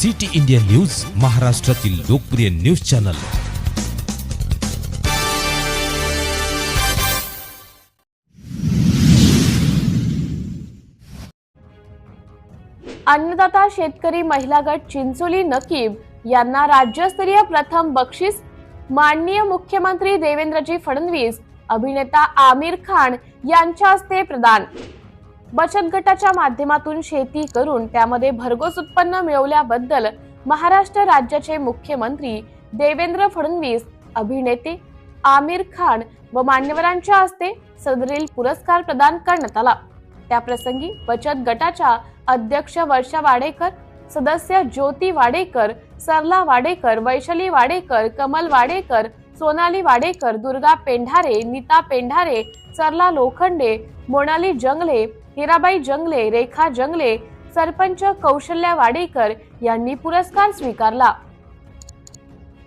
City India news, महाराष्ट्रातील लोकप्रिय news channel. अन्नदाता शेतकरी महिला गट चिंचोली नकीब यांना राज्यस्तरीय प्रथम बक्षीस माननीय मुख्यमंत्री देवेंद्रजी फडणवीस, अभिनेता आमिर खान यांच्या हस्ते प्रदान। बचत गटाच्या माध्यमातून शेती करून त्यामध्ये भरघोस उत्पन्न मिळवल्याबद्दल महाराष्ट्र राज्याचे मुख्यमंत्री देवेंद्र फडणवीस, अभिनेते आमिर खान व मान्यवरांच्या हस्ते सदरील पुरस्कार प्रदान करण्यात आला। त्याप्रसंगी बचत गटाच्या अध्यक्ष वर्षा वाडेकर, सदस्य ज्योती वाडेकर, सरला वाडेकर, वैशाली वाडेकर, कमल वाडेकर, सोनाली वाडेकर, दुर्गा पेंढारे, नीता पेंढारे, सरला लोखंडे, मोनाली जंगले, हिराबाई जंगले, रेखा जंगले, सरपंच कौशल्या वाडेकर यांनी पुरस्कार स्वीकारला।